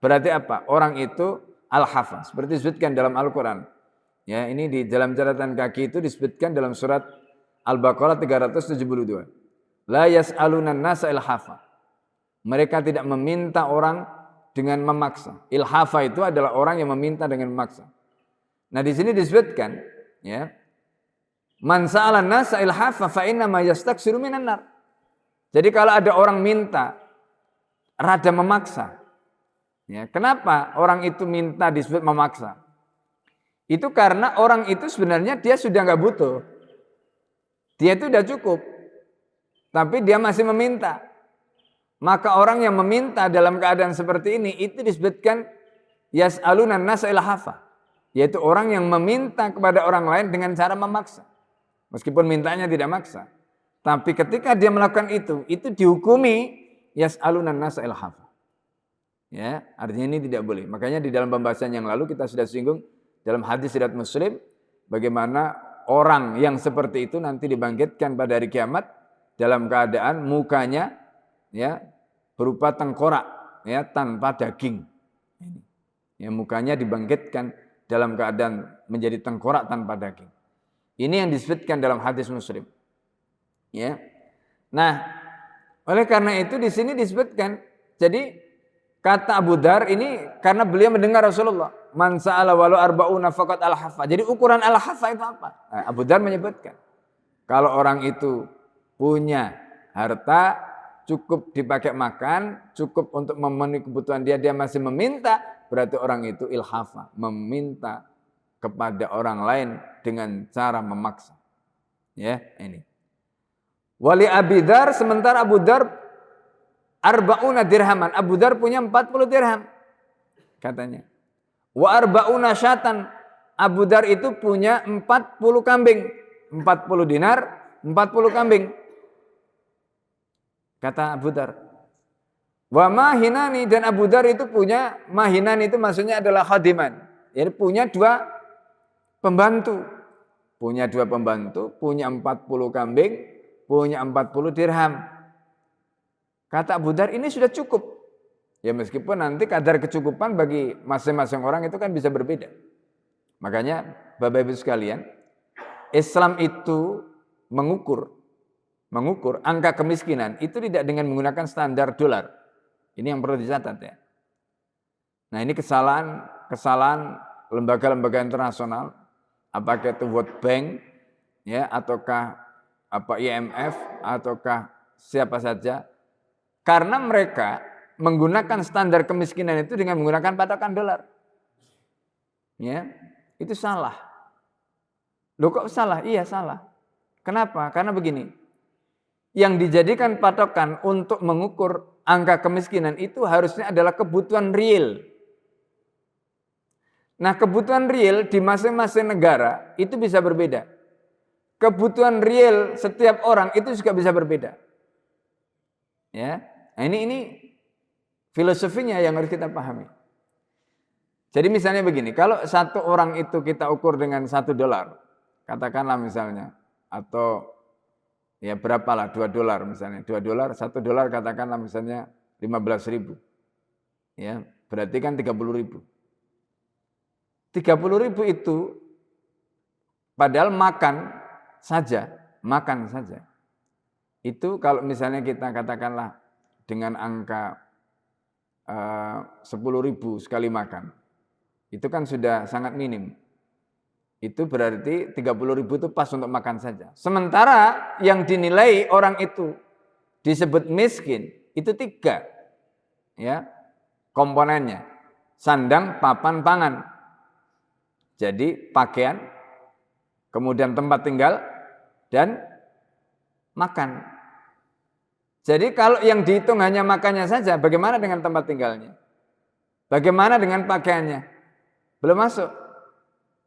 A: Berarti apa? Orang itu al-hafa, seperti disebutkan dalam Al-Qur'an. Ya, ini di dalam catatan kaki itu disebutkan dalam surat Al-Baqarah 372. La yas'alunan nasa ilhafa. Mereka tidak meminta orang dengan memaksa. Ilhafa itu adalah orang yang meminta dengan memaksa. Nah, di sini disebutkan, ya, man sa'alan nasa ilhafa fa inna ma yastaksiru minan nar. Jadi kalau ada orang minta rada memaksa, ya, kenapa orang itu minta disebut memaksa? Itu karena orang itu sebenarnya dia sudah nggak butuh, dia itu udah cukup, tapi dia masih meminta. Maka orang yang meminta dalam keadaan seperti ini itu disebutkan yas'alunan nasa ilhafa, yaitu orang yang meminta kepada orang lain dengan cara memaksa. Meskipun mintanya tidak maksa, tapi ketika dia melakukan itu dihukumi yas'alunan nasa ilhafa. Ya, artinya ini tidak boleh. Makanya di dalam pembahasan yang lalu kita sudah singgung dalam hadis riwayat Muslim bagaimana orang yang seperti itu nanti dibangkitkan pada hari kiamat dalam keadaan mukanya, ya, berupa tengkorak, ya, tanpa daging. Ya, mukanya dibangkitkan dalam keadaan menjadi tengkorak tanpa daging. Ini yang disebutkan dalam hadis Muslim. Ya. Nah, oleh karena itu di sini disebutkan, jadi kata Abu Dzar ini karena beliau mendengar Rasulullah, man sa'ala walau arba'una faqad al-hafa. Jadi ukuran al-hafa itu apa? Nah, Abu Dzar menyebutkan, kalau orang itu punya harta cukup dipakai makan, cukup untuk memenuhi kebutuhan dia masih meminta, berarti orang itu ilhafa, meminta kepada orang lain dengan cara memaksa. Ya, ini. Wali Abi Dzar, sementara Abu Dzar arba'una dirhaman. Abu Dzar punya 40 dirham katanya. Wa arba'una syatan. Abu Dzar itu punya 40 kambing. 40 dinar, 40 kambing. Kata Abu Dzar. Wa mahinani, dan Abu Dzar itu punya, mahinani itu maksudnya adalah khadiman. Jadi punya 2 pembantu. Punya 2 pembantu, punya 40 kambing, punya 40 dirham. Kata Abu Dzar, ini sudah cukup. Ya, meskipun nanti kadar kecukupan bagi masing-masing orang itu kan bisa berbeda. Makanya Bapak Ibu sekalian, Islam itu mengukur angka kemiskinan itu tidak dengan menggunakan standar dolar. Ini yang perlu dicatat, ya. Nah, ini kesalahan lembaga-lembaga internasional, apakah itu World Bank, ya, ataukah IMF, ataukah siapa saja, karena mereka menggunakan standar kemiskinan itu dengan menggunakan patokan dolar. Ya, itu salah. Loh, kok salah? Iya, salah. Kenapa? Karena begini. Yang dijadikan patokan untuk mengukur angka kemiskinan itu harusnya adalah kebutuhan real. Nah, kebutuhan real di masing-masing negara itu bisa berbeda. Kebutuhan real setiap orang itu juga bisa berbeda. Ya, nah ini filosofinya yang harus kita pahami. Jadi misalnya begini, kalau satu orang itu kita ukur dengan $1, katakanlah misalnya, atau ya berapalah, $2 misalnya, $2, $1 katakanlah misalnya 15.000. Ya, berarti kan 30.000. 30.000 itu padahal makan saja. Itu kalau misalnya kita katakanlah dengan angka 10.000 sekali makan, itu kan sudah sangat minim. Itu berarti 30.000 itu pas untuk makan saja. Sementara yang dinilai orang itu disebut miskin, itu 3 ya komponennya. Sandang, papan, pangan. Jadi pakaian, kemudian tempat tinggal, dan makan. Jadi kalau yang dihitung hanya makannya saja, bagaimana dengan tempat tinggalnya? Bagaimana dengan pakaiannya? Belum masuk.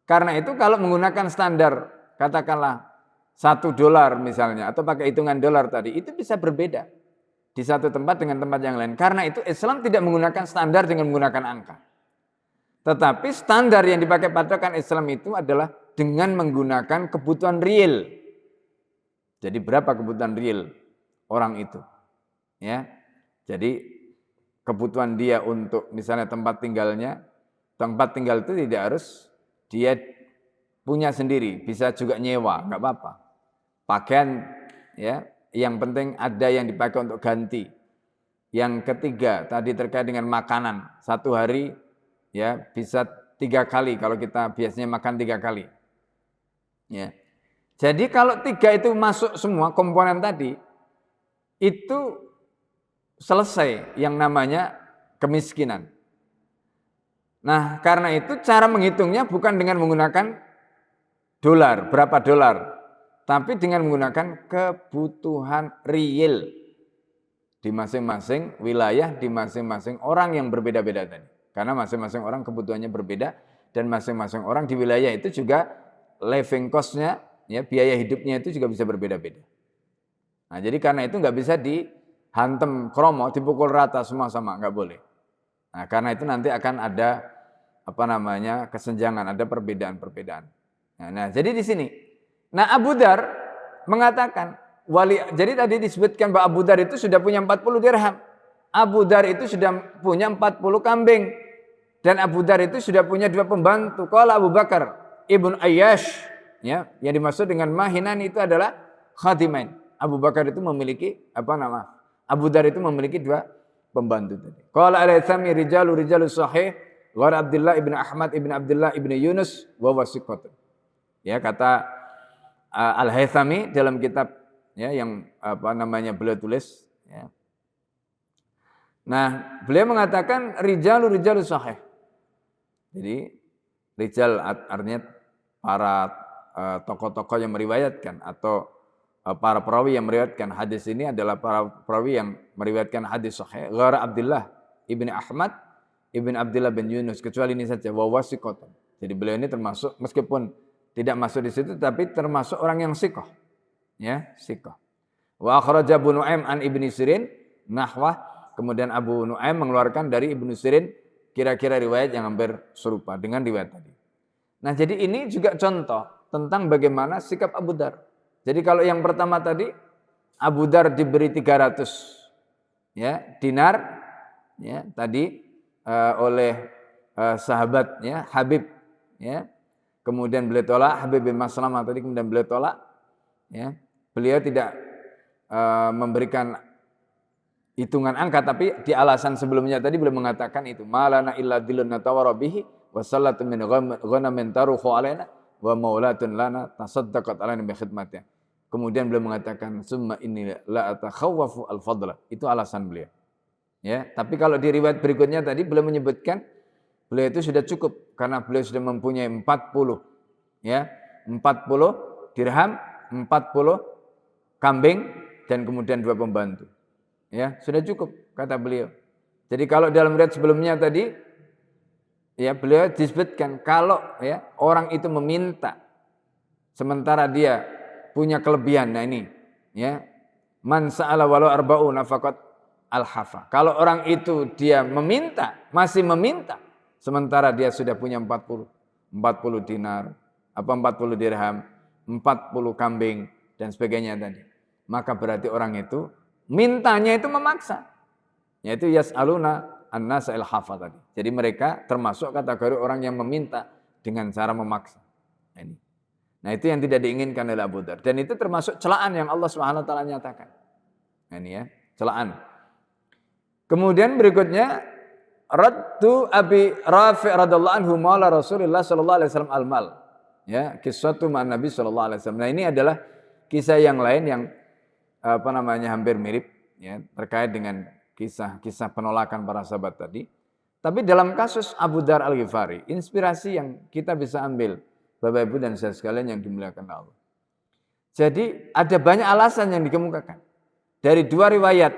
A: Karena itu kalau menggunakan standar katakanlah $1 misalnya, atau pakai hitungan dolar tadi, itu bisa berbeda di satu tempat dengan tempat yang lain. Karena itu Islam tidak menggunakan standar dengan menggunakan angka. Tetapi standar yang dipakai patokan Islam itu adalah dengan menggunakan kebutuhan real. Jadi berapa kebutuhan real orang itu? Ya. Jadi kebutuhan dia untuk misalnya tempat tinggal itu tidak harus dia punya sendiri, bisa juga nyewa, enggak apa-apa. Pakaian ya, yang penting ada yang dipakai untuk ganti. Yang ketiga tadi terkait dengan makanan, satu hari ya bisa 3 kali kalau kita biasanya makan 3 kali. Ya. Jadi kalau 3 itu masuk semua komponen tadi, itu selesai yang namanya kemiskinan. Nah, karena itu cara menghitungnya bukan dengan menggunakan dolar, berapa dolar, tapi dengan menggunakan kebutuhan real di masing-masing wilayah, di masing-masing orang yang berbeda-beda tadi. Karena masing-masing orang kebutuhannya berbeda, dan masing-masing orang di wilayah itu juga living cost-nya, ya, biaya hidupnya itu juga bisa berbeda-beda. Nah, jadi karena itu nggak bisa dihantam kromo, dipukul rata semua sama, nggak boleh. Nah, karena itu nanti akan ada kesenjangan, ada perbedaan-perbedaan. Nah, jadi di sini. Nah, Abu Dar mengatakan, jadi tadi disebutkan bahwa Abu Dar itu sudah punya 40 dirham. Abu Dar itu sudah punya 40 kambing. Dan Abu Dar itu sudah punya 2 pembantu. Qala Abu Bakar Ibn Ayyash, ya, yang dimaksud dengan mahinan itu adalah khadimain. Abu Bakar itu memiliki Abu Dar itu memiliki 2 pembantu tadi. Qala al-Haythami rijalu sahih wa Abdullah ibn Ahmad ibn Abdullah ibn Yunus wa wasiqatun. Ya, kata Al-Haythami dalam kitab ya yang beliau tulis ya. Nah, beliau mengatakan rijalu sahih. Jadi rijal artinya para tokoh-tokoh yang meriwayatkan atau para perawi yang meriwayatkan hadis ini adalah para perawi yang meriwayatkan hadis sahih. Ghara Abdullah ibn Ahmad ibn Abdullah bin Yunus, kecuali ini saja wa wasiqatun. Jadi beliau ini termasuk, meskipun tidak masuk di situ, tapi termasuk orang yang siqah. Ya, siqah. Wa akhraja Abu Nu'aim an Ibnu Sirin nahwah, kemudian Abu Nu'aim mengeluarkan dari Ibnu Sirin kira-kira riwayat yang hampir serupa dengan riwayat tadi. Nah, jadi ini juga contoh tentang bagaimana sikap Abu Dar. Jadi kalau yang pertama tadi Abu Dar diberi 300 ya, dinar ya, tadi oleh sahabatnya Habib ya. Kemudian beliau tolak, Habib bin Maslamah tadi kemudian beliau tolak ya. Beliau tidak memberikan hitungan angka, tapi di alasan sebelumnya tadi beliau mengatakan itu malana illa dilun natawara bihi wa sallatu min ghanamin tarukhu alaina wa maulatun lana tasaddaqat alaina bi khidmatih. Kemudian beliau mengatakan summa inni la atakhawwafu al-fadla. Itu alasan beliau. Ya, tapi kalau di riwayat berikutnya tadi beliau menyebutkan beliau itu sudah cukup karena beliau sudah mempunyai 40 ya, 40 dirham, 40 kambing dan kemudian 2 pembantu. Ya, sudah cukup kata beliau. Jadi kalau dalam riwayat sebelumnya tadi ya beliau disebutkan kalau ya orang itu meminta sementara dia punya kelebihan. Nah ini ya, man sa'ala walau arba'una faqad al-hafa. Kalau orang itu dia meminta, masih meminta sementara dia sudah punya 40 dinar, 40 dirham, 40 kambing dan sebagainya tadi. Maka berarti orang itu mintanya itu memaksa. Yaitu yas'aluna an-nas al-hafa tadi. Jadi mereka termasuk kategori orang yang meminta dengan cara memaksa. Nah, itu yang tidak diinginkan oleh Abu Dar, dan itu termasuk celaan yang Allah Subhanahu wa taala nyatakan. Nah, ini ya, celaan. Kemudian berikutnya Raddu Abi Rafi' radhiyallahu anhu maula Rasulullah sallallahu alaihi wasallam al-mal. Ya, kisatu ma'an Nabi sallallahu alaihi wasallam. Nah, ini adalah kisah yang lain yang hampir mirip ya, terkait dengan kisah penolakan para sahabat tadi. Tapi dalam kasus Abu Dar Al-Ghifari, inspirasi yang kita bisa ambil Bapak Ibu dan saudara sekalian yang dimuliakan Allah. Jadi ada banyak alasan yang dikemukakan dari 2 riwayat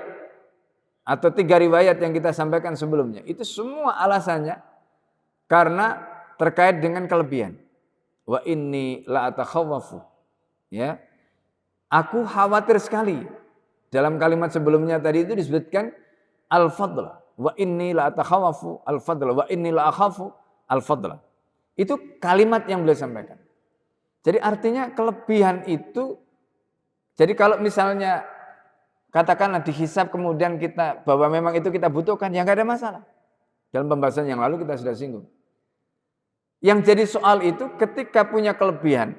A: atau 3 riwayat yang kita sampaikan sebelumnya. Itu semua alasannya karena terkait dengan kelebihan. Wa inni la atakhawwafu Ya, aku khawatir sekali. Dalam kalimat sebelumnya tadi itu disebutkan al-fadla wa inni la atakhawafu al-fadla wa inni la akhafu al-fadla. Itu kalimat yang beliau sampaikan. Jadi artinya kelebihan itu, jadi kalau misalnya katakanlah dihisab kemudian kita bahwa memang itu kita butuhkan, ya nggak ada masalah. Dalam pembahasan yang lalu kita sudah singgung. Yang jadi soal itu ketika punya kelebihan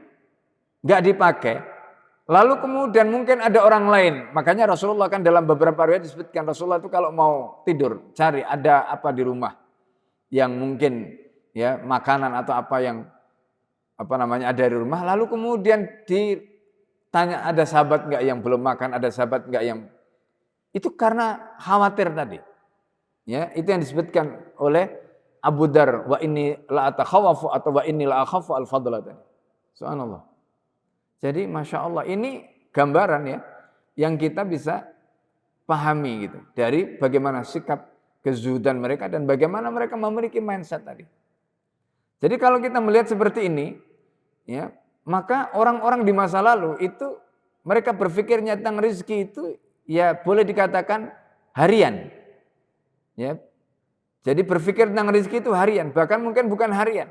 A: nggak dipakai, lalu kemudian mungkin ada orang lain. Makanya Rasulullah kan dalam beberapa riwayat disebutkan Rasulullah itu kalau mau tidur cari ada apa di rumah yang mungkin ya makanan atau apa yang ada di rumah, lalu kemudian ditanya ada sahabat enggak yang belum makan, ada sahabat enggak yang itu karena khawatir tadi. Ya, itu yang disebutkan oleh Abu Dar, wa inni la atakhawafu atau wa inni la akhafu al-fadla tadi. Subhanallah. Jadi Masya Allah ini gambaran ya yang kita bisa pahami gitu dari bagaimana sikap kezuhudan mereka dan bagaimana mereka memiliki mindset tadi. Jadi kalau kita melihat seperti ini, ya, maka orang-orang di masa lalu itu mereka berpikirnya tentang rezeki itu ya boleh dikatakan harian. Ya. Jadi berpikir tentang rezeki itu harian, bahkan mungkin bukan harian.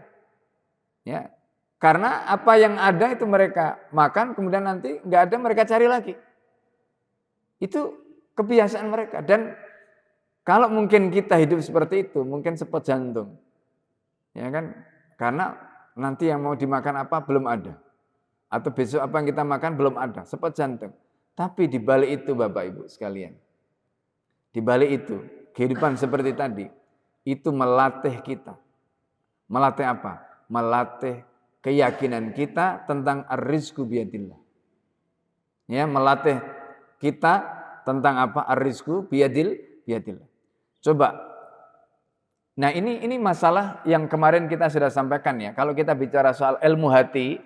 A: Ya. Karena apa yang ada itu mereka makan, kemudian nanti nggak ada mereka cari lagi. Itu kebiasaan mereka. Dan kalau mungkin kita hidup seperti itu, mungkin sepot jantung. Ya kan? Karena nanti yang mau dimakan apa belum ada. Atau besok apa yang kita makan belum ada, sepot jantung. Tapi di balik itu Bapak Ibu sekalian, di balik itu kehidupan seperti tadi, itu melatih kita. Melatih apa? Melatih keyakinan kita tentang ar-rizqu biyadillah. Ya, melatih kita tentang apa? Ar-rizqu biyadillah. Coba. Nah, ini masalah yang kemarin kita sudah sampaikan ya. Kalau kita bicara soal ilmu hati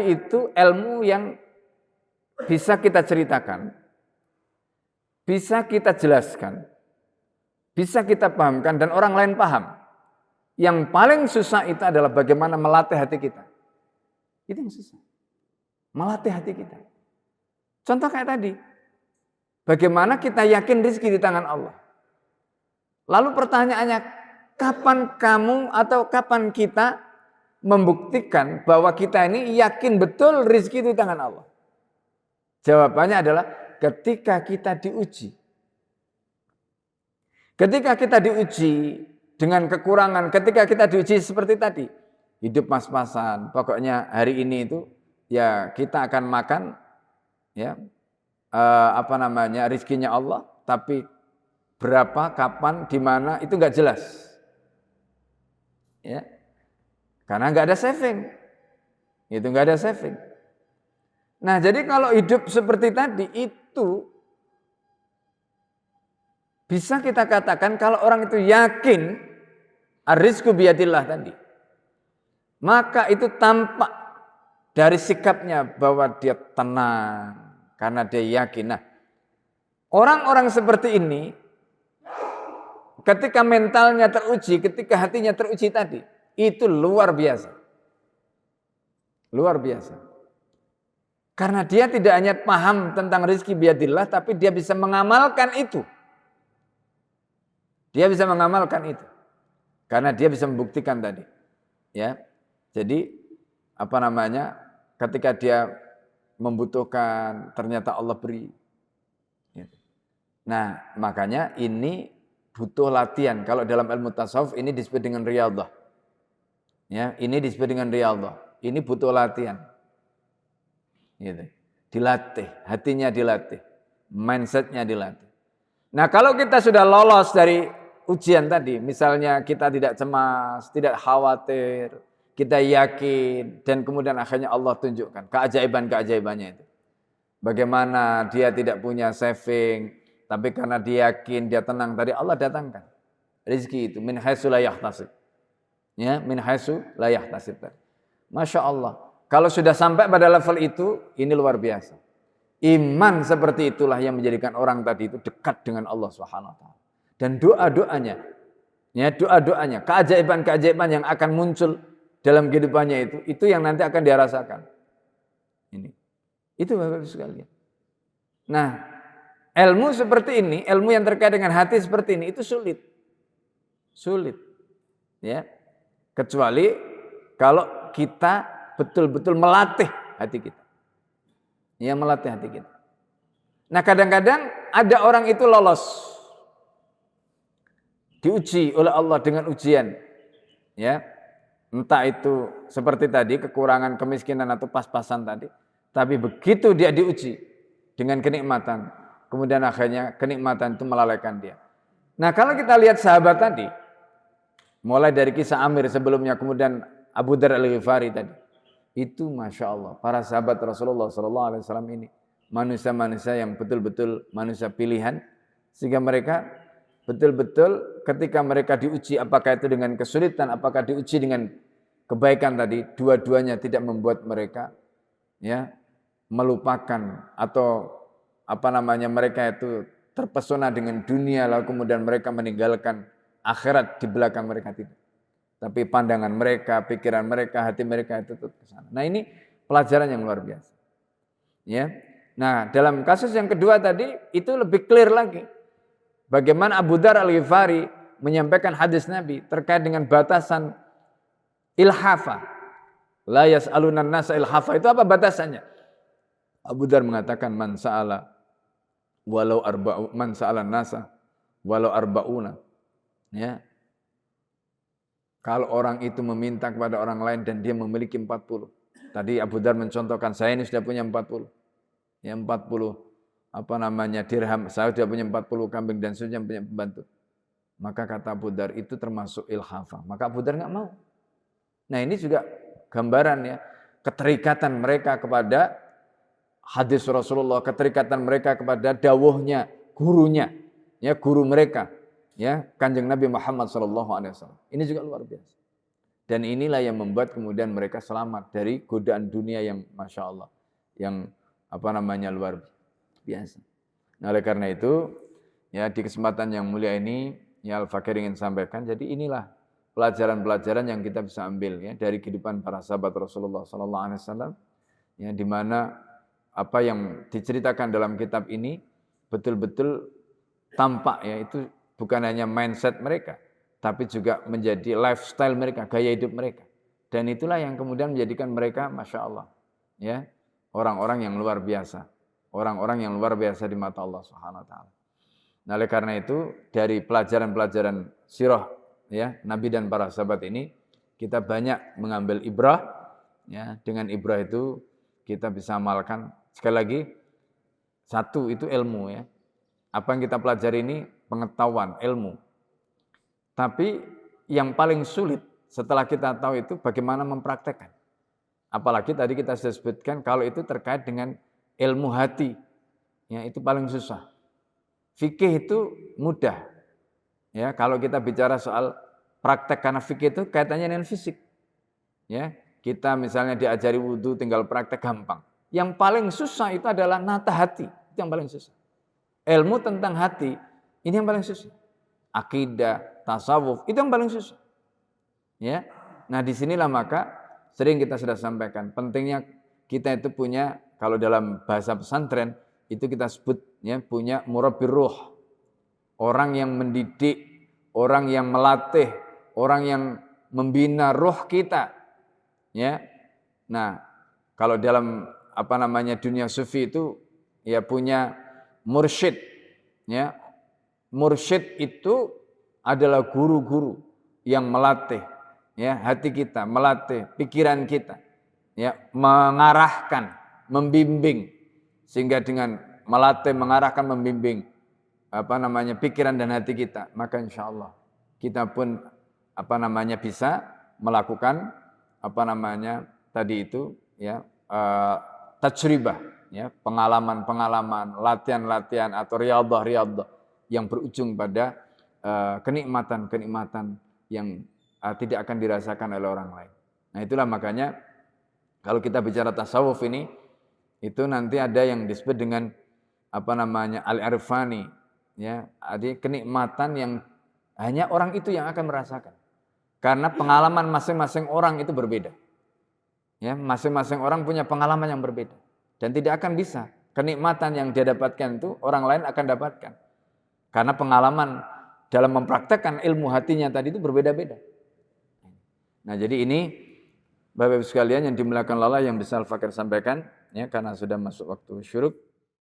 A: itu ilmu yang bisa kita ceritakan, bisa kita jelaskan, bisa kita pahamkan dan orang lain paham. Yang paling susah itu adalah bagaimana melatih hati kita. Itu yang susah. Melatih hati kita. Contoh kayak tadi. Bagaimana kita yakin rezeki di tangan Allah. Lalu pertanyaannya, kapan kamu atau kapan kita membuktikan bahwa kita ini yakin betul rezeki itu di tangan Allah? Jawabannya adalah ketika kita diuji. Ketika kita diuji dengan kekurangan, ketika kita diuji seperti tadi, hidup pas-pasan, pokoknya hari ini itu ya kita akan makan ya rizkinya Allah, tapi berapa, kapan, di mana itu nggak jelas, ya, karena nggak ada saving, itu nggak ada saving. Nah, jadi kalau hidup seperti tadi itu bisa kita katakan kalau orang itu yakin ar-rizqu biyadillah tadi, maka itu tampak dari sikapnya bahwa dia tenang. Karena dia yakin. Nah, orang-orang seperti ini ketika mentalnya teruji, ketika hatinya teruji tadi, itu luar biasa. Luar biasa. Karena dia tidak hanya paham tentang rezeki biadillah, tapi dia bisa mengamalkan itu. Dia bisa mengamalkan itu. Karena dia bisa membuktikan tadi. Ya. Jadi ketika dia membutuhkan, ternyata Allah beri. Nah, makanya ini butuh latihan. Kalau dalam ilmu tasawuf ini disebut dengan riyadhah. Ya, ini disebut dengan riyadhah. Ini butuh latihan. Gitu. Dilatih, hatinya dilatih, mindsetnya dilatih. Nah, kalau kita sudah lolos dari ujian tadi, misalnya kita tidak cemas, tidak khawatir, kita yakin, dan kemudian akhirnya Allah tunjukkan keajaiban-keajaibannya itu. Bagaimana dia tidak punya saving, tapi karena dia yakin, dia tenang, tadi Allah datangkan rezeki itu min haitsu la yahtasib. Ya, min haitsu la yahtasib. Masya Allah. Kalau sudah sampai pada level itu, ini luar biasa. Iman seperti itulah yang menjadikan orang tadi itu dekat dengan Allah Subhanahu wa taala. Dan doa-doanya, keajaiban-keajaiban yang akan muncul dalam kehidupannya itu yang nanti akan dia rasakan. Ini. Itu Bapak-Ibu sekalian. Nah, ilmu seperti ini, ilmu yang terkait dengan hati seperti ini itu sulit. Sulit. Ya. Kecuali kalau kita betul-betul melatih hati kita. Ya, melatih hati kita. Nah, kadang-kadang ada orang itu lolos. Diuji oleh Allah dengan ujian. Ya. Entah itu seperti tadi kekurangan, kemiskinan atau pas-pasan tadi. Tapi begitu dia diuji dengan kenikmatan, kemudian akhirnya kenikmatan itu melalaikan dia. Nah, kalau kita lihat sahabat tadi, mulai dari kisah Amir sebelumnya, kemudian Abu Dzar Al-Ghifari tadi, itu Masya Allah, para sahabat Rasulullah SAW ini, manusia-manusia yang betul-betul manusia pilihan, sehingga mereka betul-betul ketika mereka diuji, apakah itu dengan kesulitan, apakah diuji dengan kebaikan tadi, dua-duanya tidak membuat mereka ya melupakan atau mereka itu terpesona dengan dunia, lalu kemudian mereka meninggalkan akhirat di belakang mereka, tidak. Tapi pandangan mereka, pikiran mereka, hati mereka itu tetap ke sana. Nah, ini pelajaran yang luar biasa. Ya. Nah, dalam kasus yang kedua tadi itu lebih clear lagi. Bagaimana Abu Dzar Al-Ghifari menyampaikan hadis Nabi terkait dengan batasan ilhafa. La yas'alunan nasa ilhafa. Itu apa batasannya? Abu Dzar mengatakan man sa'ala nasa walau arba'una. Ya. Kalau orang itu meminta kepada orang lain dan dia memiliki 40. Tadi Abu Dzar mencontohkan, saya ini sudah punya 40. Ya, 40 dirham, saya sudah punya 40 kambing dan saya punya pembantu. Maka kata Abu Dzar itu termasuk ilhafa. Maka Abu Dzar enggak mau. Nah, ini juga gambaran ya keterikatan mereka kepada hadis Rasulullah, keterikatan mereka kepada dawuhnya gurunya, ya guru mereka, ya Kanjeng Nabi Muhammad SAW. Ini juga luar biasa. Dan inilah yang membuat kemudian mereka selamat dari godaan dunia yang Masya Allah, yang luar biasa. Nah, oleh karena itu, ya di kesempatan yang mulia ini, ya Al-Fakir ingin sampaikan, jadi inilah pelajaran-pelajaran yang kita bisa ambil ya dari kehidupan para sahabat Rasulullah SAW, ya di mana apa yang diceritakan dalam kitab ini betul-betul tampak ya itu bukan hanya mindset mereka, tapi juga menjadi lifestyle mereka, gaya hidup mereka. Dan itulah yang kemudian menjadikan mereka Masya Allah, ya orang-orang yang luar biasa, orang-orang yang luar biasa di mata Allah Subhanahu Wa Taala. Nah, oleh karena itu dari pelajaran-pelajaran sirah ya Nabi dan para sahabat ini kita banyak mengambil ibrah, ya dengan ibrah itu kita bisa amalkan. Sekali lagi, satu itu ilmu ya. Apa yang kita pelajari ini pengetahuan, ilmu. Tapi yang paling sulit setelah kita tahu itu bagaimana mempraktekkan. Apalagi tadi kita sudah sebutkan kalau itu terkait dengan ilmu hati. Ya, itu paling susah. Fikih itu mudah. Ya, kalau kita bicara soal praktek, karena fikih itu kaitannya dengan fisik. Ya, kita misalnya diajari wudhu tinggal praktek gampang. Yang paling susah itu adalah nata hati, itu yang paling susah. Ilmu tentang hati, ini yang paling susah. Akidah, tasawuf, itu yang paling susah. Ya, nah disinilah maka sering kita sudah sampaikan, pentingnya kita itu punya, kalau dalam bahasa pesantren, itu kita sebut ya punya murabbir ruh. Orang yang mendidik, orang yang melatih, orang yang membina ruh kita. Ya. Nah, kalau dalam dunia sufi itu ya punya mursyid, ya. Mursyid itu adalah guru-guru yang melatih ya hati kita, melatih pikiran kita, ya, mengarahkan, membimbing, sehingga dengan melatih, mengarahkan, membimbing pikiran dan hati kita, maka insya Allah kita pun bisa melakukan tadi itu ya tajribah, ya pengalaman-pengalaman, latihan-latihan atau riyadhah yang berujung pada kenikmatan-kenikmatan yang tidak akan dirasakan oleh orang lain. Nah, itulah makanya kalau kita bicara tasawuf ini, itu nanti ada yang disebut dengan al-irfani, ya, ada kenikmatan yang hanya orang itu yang akan merasakan. Karena pengalaman masing-masing orang itu berbeda. Ya, masing-masing orang punya pengalaman yang berbeda. Dan tidak akan bisa kenikmatan yang dia dapatkan itu orang lain akan dapatkan. Karena pengalaman dalam mempraktekkan ilmu hatinya tadi itu berbeda-beda. Nah, jadi ini Bapak Ibu sekalian yang dimuliakan Allah yang bisa Al-Fakir sampaikan, ya, karena sudah masuk waktu syuruk.